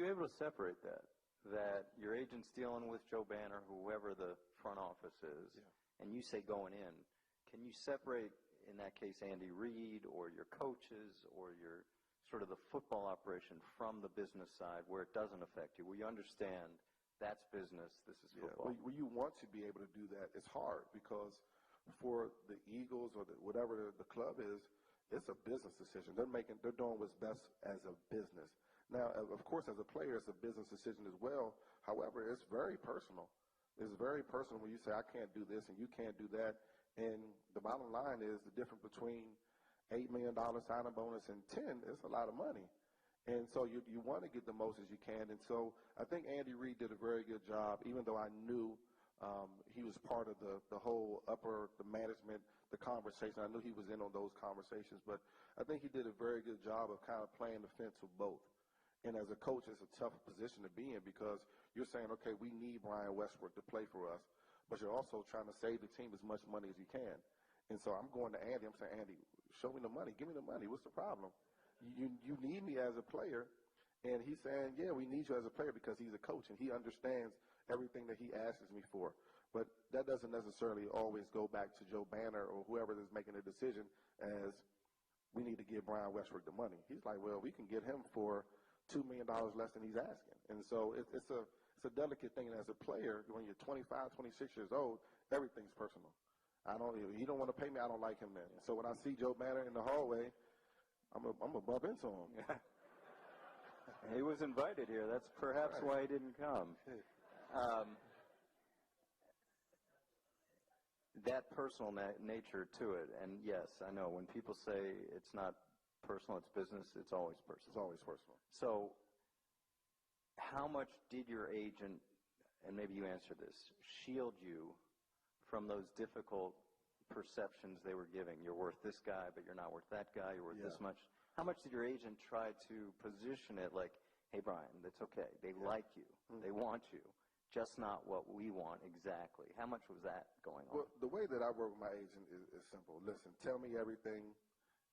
you able to separate that your agent's dealing with Joe Banner, whoever the front office is, and you say going in, can you separate, in that case, Andy Reid or your coaches or your sort of the football operation from the business side where it doesn't affect you, where you understand that's business, this is football? Well, you want to be able to do that. It's hard because for the Eagles or whatever the club is, it's a business decision. They're doing what's best as a business. Now, of course, as a player, it's a business decision as well. However, it's very personal. It's very personal when you say, I can't do this and you can't do that. And the bottom line is the difference between $8 million signing bonus and 10 is a lot of money. And so you want to get the most as you can. And so I think Andy Reid did a very good job, even though I knew he was part of the whole the management, the conversation. I knew he was in on those conversations. But I think he did a very good job of kind of playing the fence with both. And as a coach, it's a tough position to be in because you're saying, okay, we need Brian Westbrook to play for us, but you're also trying to save the team as much money as you can. And so I'm going to Andy. I'm saying, Andy, show me the money. Give me the money. What's the problem? You need me as a player. And he's saying, yeah, we need you as a player because he's a coach and he understands everything that he asks me for. But that doesn't necessarily always go back to Joe Banner or whoever is making the decision as we need to give Brian Westbrook the money. He's like, well, we can get him for $2 million less than he's asking. And so it's a delicate thing. And as a player, when you're 25, 26 years old, everything's personal. He don't want to pay me, I don't like him then. So when I see Joe Banner in the hallway, I'm gonna bump into him. He was invited here. That's perhaps why he didn't come. That personal nature to it, and yes, I know when people say it's not personal, it's business, it's always personal. It's always personal. So how much did your agent, and maybe you answer this, shield you from those difficult perceptions they were giving? You're worth this guy, but you're not worth that guy. You're worth this much. How much did your agent try to position it like, hey, Brian, that's okay. They like you. They want you. Just not what we want exactly. How much was that going on? Well, the way that I work with my agent is simple. Listen, tell me everything,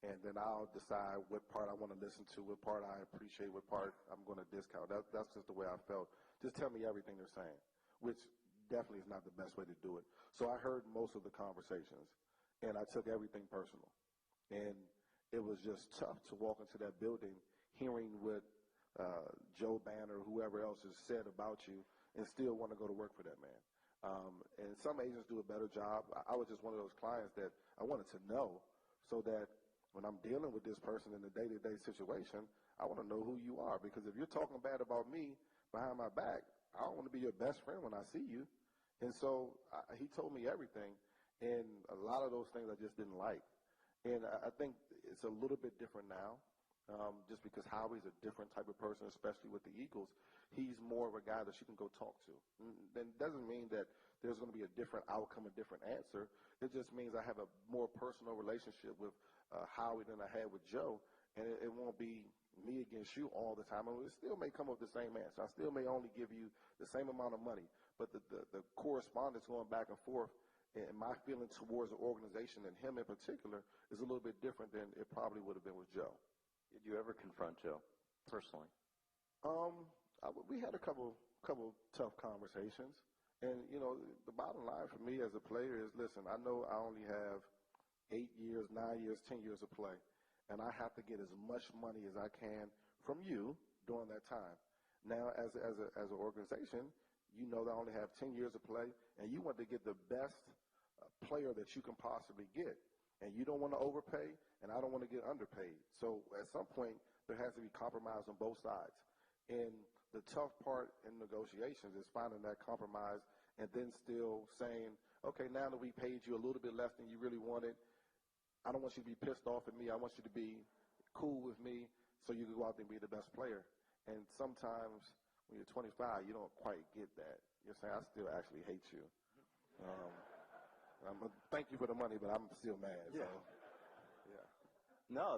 and then I'll decide what part I want to listen to, what part I appreciate, what part I'm going to discount. That's just the way I felt. Just tell me everything they're saying, which definitely is not the best way to do it. So I heard most of the conversations, and I took everything personal. And it was just tough to walk into that building hearing what Joe Banner or whoever else has said about you and still want to go to work for that man. And some agents do a better job. I was just one of those clients that I wanted to know so that when I'm dealing with this person in a day-to-day situation, I want to know who you are. Because if you're talking bad about me behind my back, I don't want to be your best friend when I see you. And so he told me everything, and a lot of those things I just didn't like. And I think it's a little bit different now, just because Howie's a different type of person, especially with the Eagles. He's more of a guy that you can go talk to. And it doesn't mean that there's going to be a different outcome, a different answer. It just means I have a more personal relationship with Howie than I had with Joe, and it won't be me against you all the time. And it still may come up with the same answer. I still may only give you the same amount of money, but the correspondence going back and forth and my feeling towards the organization and him in particular is a little bit different than it probably would have been with Joe. Did you ever confront Joe personally? We had a couple tough conversations. And, you know, the bottom line for me as a player is, listen, I know I only have 8 years, 9 years, 10 years of play, and I have to get as much money as I can from you during that time. Now, as an organization, you know that I only have 10 years of play, and you want to get the best player that you can possibly get. And you don't want to overpay, and I don't want to get underpaid. So at some point, there has to be compromise on both sides. And the tough part in negotiations is finding that compromise and then still saying, okay, now that we paid you a little bit less than you really wanted, I don't want you to be pissed off at me. I want you to be cool with me so you can go out there and be the best player. And sometimes when you're 25, you don't quite get that. You're saying, I still actually hate you. Thank you for the money, but I'm still mad. Yeah. So, yeah. No.